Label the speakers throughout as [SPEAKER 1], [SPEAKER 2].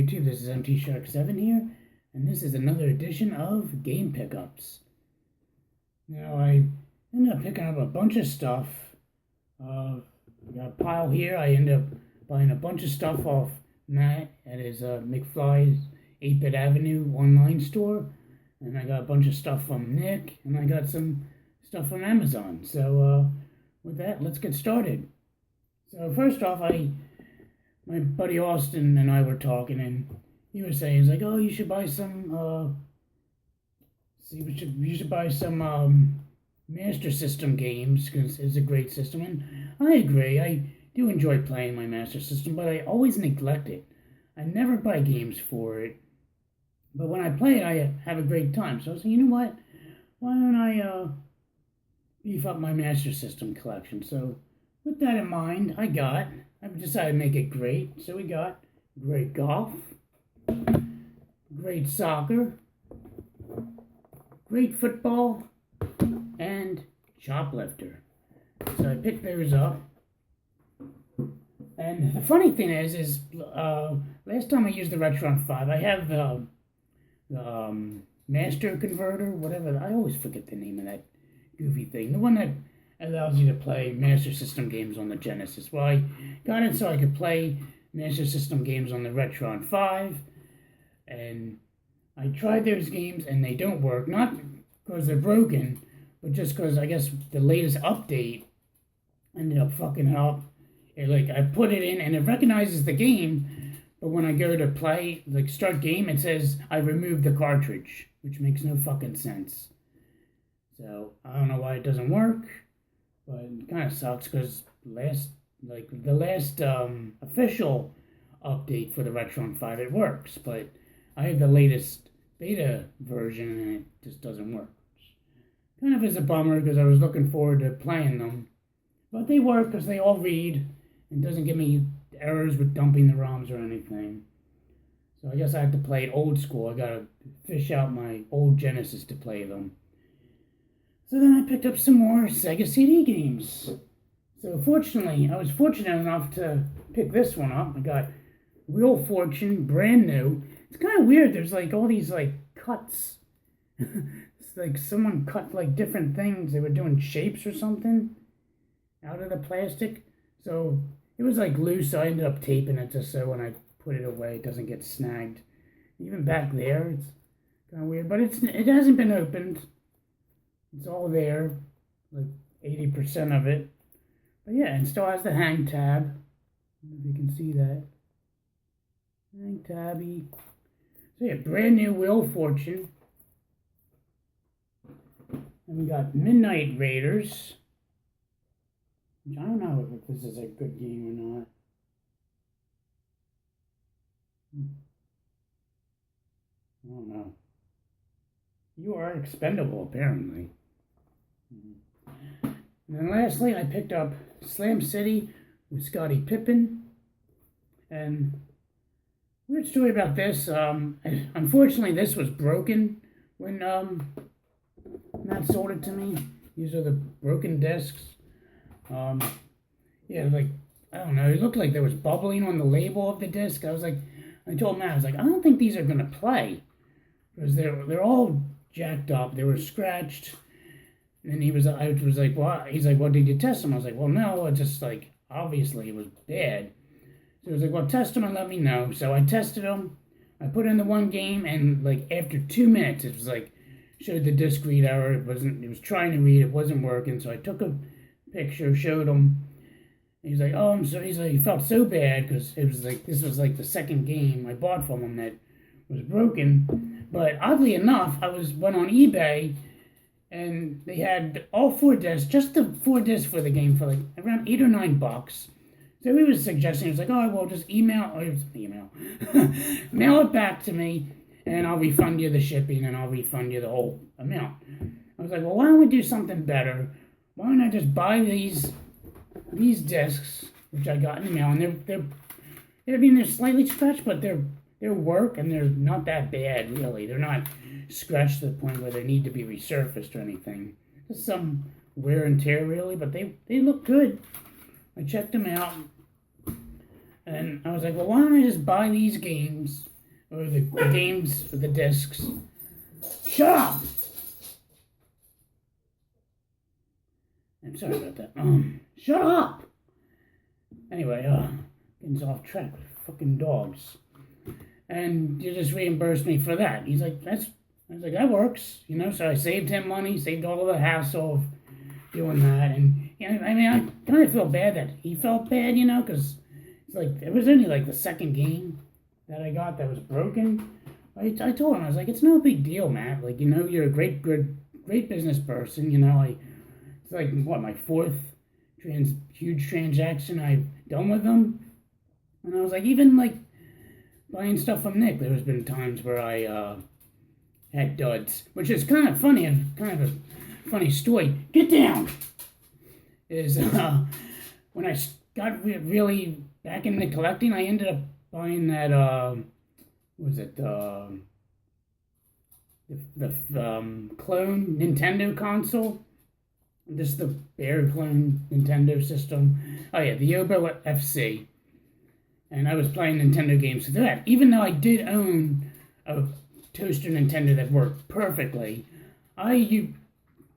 [SPEAKER 1] YouTube? This is MT Shark 7 here, and this is another edition of Game Pickups. Now, I ended up picking up a bunch of stuff. I got a pile here. I ended up buying a bunch of stuff off Matt at his McFly's 8-Bit Avenue online store, and I got a bunch of stuff from Nick, and I got some stuff from Amazon. So, with that, let's get started. So, first off, my buddy Austin and I were talking, and he was saying, he's like, oh, you should buy some, you should buy some, Master System games, because it's a great system, and I agree, I do enjoy playing my Master System, but I always neglect it. I never buy games for it, but when I play it, I have a great time, so I was like, you know what, why don't I, beef up my Master System collection? So, with that in mind, I've decided to make it great. So we got great golf, great soccer, great football, and shoplifter. So I picked those up. And the funny thing is last time I used the Retron 5, I have the Master Converter, whatever. I always forget the name of that goofy thing. The one that allows you to play Master System games on the Genesis. Well, I got it so I could play Master System games on the Retron 5, and I tried those games and they don't work, not because they're broken, but just because I guess the latest update ended up fucking up. I put it in and it recognizes the game, but when I go to play, start game, it says I removed the cartridge, which makes no fucking sense. So, I don't know why it doesn't work. But it kind of sucks because the last official update for the Retron 5, it works. But I have the latest beta version and it just doesn't work. Which kind of is a bummer because I was looking forward to playing them. But they work because they all read and doesn't give me errors with dumping the ROMs or anything. So I guess I have to play it old school. I gotta fish out my old Genesis to play them. So then I picked up some more Sega CD games. So fortunately, I was fortunate enough to pick this one up. I got Wheel of Fortune, brand new. It's kind of weird. There's all these cuts. It's like someone cut different things. They were doing shapes or something out of the plastic. So it was loose. So I ended up taping it just so when I put it away, it doesn't get snagged. Even back there, it's kind of weird. But it hasn't been opened. It's all there, 80% of it. But yeah, and still has the hang tab. I don't know if you can see that. Hang tabby. So yeah, brand new Wheel of Fortune. And we got Midnight Raiders. Which I don't know if this is a good game or not. I don't know. You are expendable, apparently. And then lastly, I picked up Slam City with Scottie Pippen. And weird story about this. Unfortunately, this was broken when Matt sold it to me. These are the broken discs. Yeah, I don't know. It looked like there was bubbling on the label of the disc. I told Matt, I don't think these are gonna play because they're all jacked up. They were scratched. And I was like, well, he's like, well, did you test them? I was like, well, no, it's just obviously it was bad. So he was like, well, test them and let me know. So I tested them. I put in the one game, and after 2 minutes, it was showed the disc read error. It was trying to read, it wasn't working. So I took a picture, showed him. And he's like, oh, I'm sorry. He's like, he felt so bad because it was this was the second game I bought from him that was broken. But oddly enough, went on eBay. And they had all 4 discs, just the 4 discs for the game for around $8 or $9. So he was suggesting, he was like, oh, well, just mail it back to me, and I'll refund you the shipping, and I'll refund you the whole amount. I was like, well, why don't we do something better? Why don't I just buy these discs, which I got in the mail, and they're slightly scratched, but they're work, and they're not that bad, really. They're not scratched to the point where they need to be resurfaced or anything. Just some wear and tear, really, but they look good. I checked them out, and I was like, well, why don't I just buy these games or the games for the discs. Shut up! I'm sorry about that. Shut up! Anyway, getting off track with fucking dogs. And you just reimbursed me for that. He's like, I was like, that works, you know. So I saved him money, saved all of the hassle of doing that. And you know, I mean, I kind of feel bad that he felt bad, you know, because it's like it was only like the second game that I got that was broken. I told him, I was like, it's no big deal, Matt. Like, you know, you're a great business person. You know, it's like what, my fourth huge transaction I've done with them. And I was like, even like buying stuff from Nick, there's been times where I had duds, which is kind of funny and kind of a funny story. Get down! Is when I got really back into collecting, I ended up buying that, what was it, the clone Nintendo console. Just the bare clone Nintendo system. Oh yeah, the Yobo FC. And I was playing Nintendo games with that. Even though I did own a toaster Nintendo that worked perfectly, I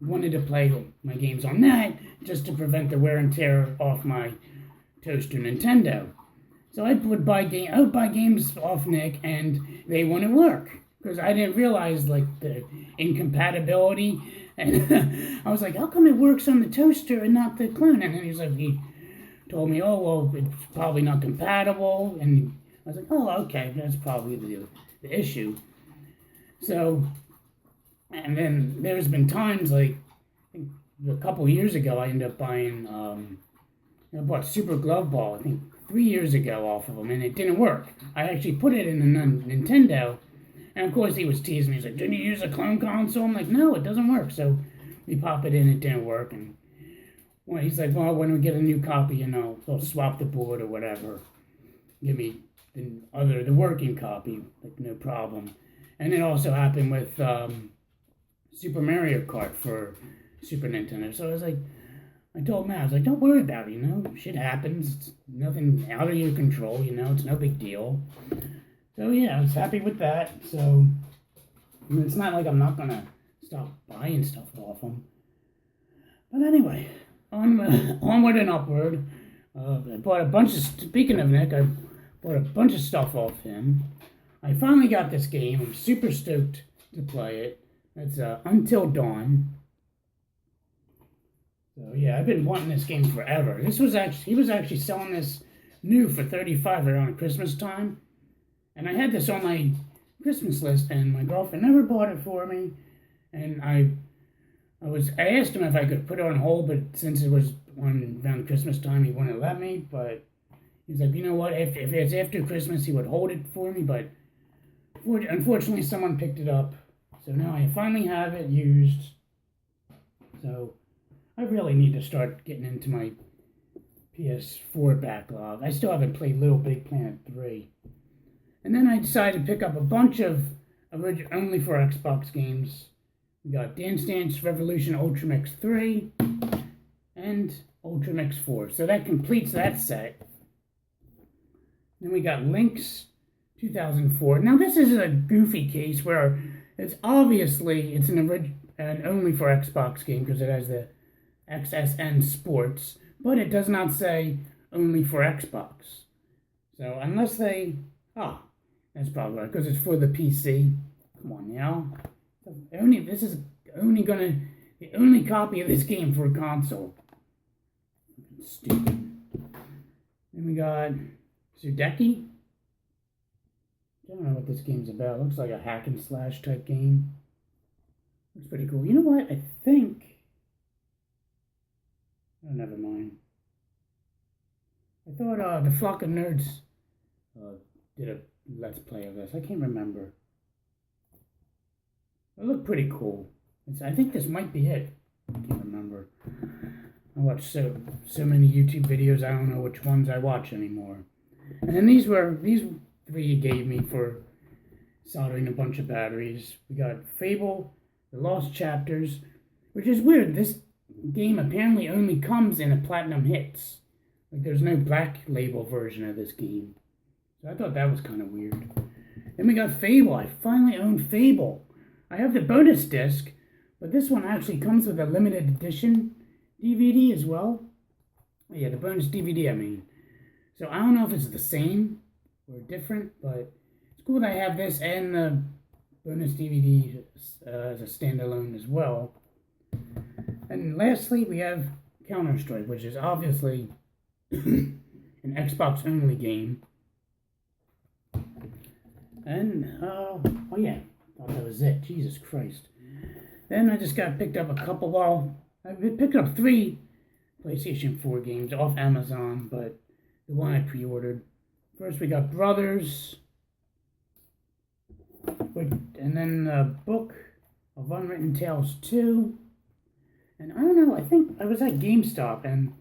[SPEAKER 1] wanted to play my games on that just to prevent the wear and tear off my toaster Nintendo. So I would buy games off Nick, and they wouldn't work because I didn't realize like the incompatibility. And I was like, how come it works on the toaster and not the clone? And then he told me, oh, well, it's probably not compatible. And I was like, oh, okay, that's probably the issue. So, and then there's been times like a couple years ago, I ended up buying, I bought Super Glove Ball, I think 3 years ago off of them, and it didn't work. I actually put it in the Nintendo. And of course, he was teasing me. He's like, didn't you use a clone console? I'm like, no, it doesn't work. So we pop it in, it didn't work. And well, he's like, well, when we get a new copy, you know, we'll swap the board or whatever. Give me the working copy, like no problem. And it also happened with Super Mario Kart for Super Nintendo. So I was like, I told Matt, I was like, don't worry about it, you know, shit happens. It's nothing out of your control, you know, it's no big deal. So yeah, I was happy with that. So I mean, it's not like I'm not gonna stop buying stuff off them. But anyway, onward and upward. I bought a bunch of. Speaking of Nick, I bought a bunch of stuff off him. I finally got this game. I'm super stoked to play it. It's Until Dawn. So yeah, I've been wanting this game forever. He was actually selling this new for $35 around Christmas time. And I had this on my Christmas list, and my girlfriend never bought it for me. And I asked him if I could put it on hold, but since it was around Christmas time, he wouldn't let me. But he's like, you know what? If it's after Christmas, he would hold it for me. But unfortunately, someone picked it up, so now I finally have it used. So I really need to start getting into my PS4 backlog. I still haven't played Little Big Planet 3. And then I decided to pick up a bunch of only for Xbox games. We got Dance Dance Revolution Ultra Mix 3 and Ultra Mix 4. So that completes that set. Then we got Lynx 2004. Now this is a goofy case where it's obviously an only for Xbox game because it has the XSN Sports, but it does not say only for Xbox. So unless that's probably right, because it's for the PC. Come on now. This is the only copy of this game for a console. Stupid. Then we got Sudeki. I don't know what this game's about. It looks like a hack and slash type game. Looks pretty cool. You know what? I think. Oh, never mind. I thought the Flock of Nerds did a Let's Play of this. I can't remember. It looked pretty cool. I think this might be it. I can't remember. I watch so many YouTube videos, I don't know which ones I watch anymore. And then these three he gave me for soldering a bunch of batteries. We got Fable, The Lost Chapters, which is weird. This game apparently only comes in a Platinum Hits. Like there's no Black Label version of this game. So I thought that was kind of weird. Then we got Fable. I finally own Fable. I have the bonus disc, but this one actually comes with a limited edition DVD as well. Yeah, the bonus DVD, I mean. So I don't know if it's the same or different, but it's cool that I have this and the bonus DVD as a standalone as well. And lastly, we have Counter-Strike, which is obviously an Xbox-only game. And, oh yeah, I thought that was it. Jesus Christ. Then I just got picked up a couple, well, I picked up 3 PlayStation 4 games off Amazon, but the one I pre-ordered. First we got Brothers, and then a book of Unwritten Tales 2. And I don't know, I think I was at GameStop, and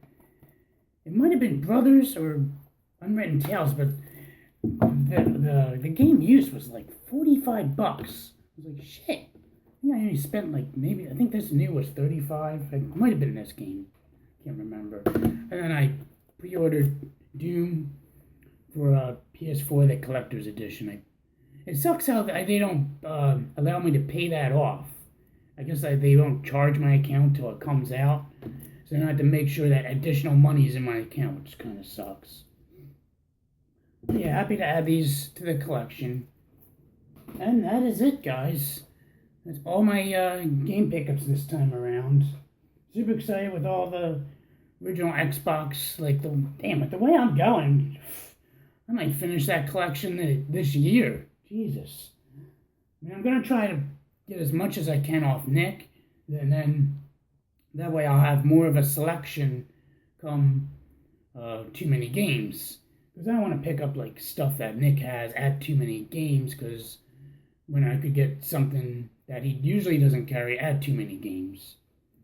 [SPEAKER 1] it might have been Brothers or Unwritten Tales, but the game used was like $45. I was like, shit. I think I only spent like I think this new was $35. It might have been this game. Can't remember. And then I pre-ordered Doom for PS4, the collector's edition. It sucks how they don't allow me to pay that off. I guess they don't charge my account till it comes out. So then I have to make sure that additional money is in my account, which kind of sucks. But yeah, happy to add these to the collection. And that is it, guys. That's all my game pickups this time around. Super excited with all the original Xbox. Like, the way I'm going, I might finish that collection this year. Jesus. I mean, I'm going to try to get as much as I can off Nick, and then that way I'll have more of a selection come Too Many Games. Because I don't want to pick up, like, stuff that Nick has at Too Many Games, because when I could get something that he usually doesn't carry at Too Many Games,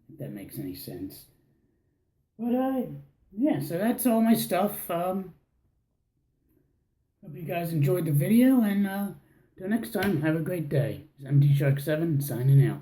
[SPEAKER 1] if that makes any sense. But, yeah, so that's all my stuff. Hope you guys enjoyed the video, and till next time, have a great day. It's MT Shark 7 signing out.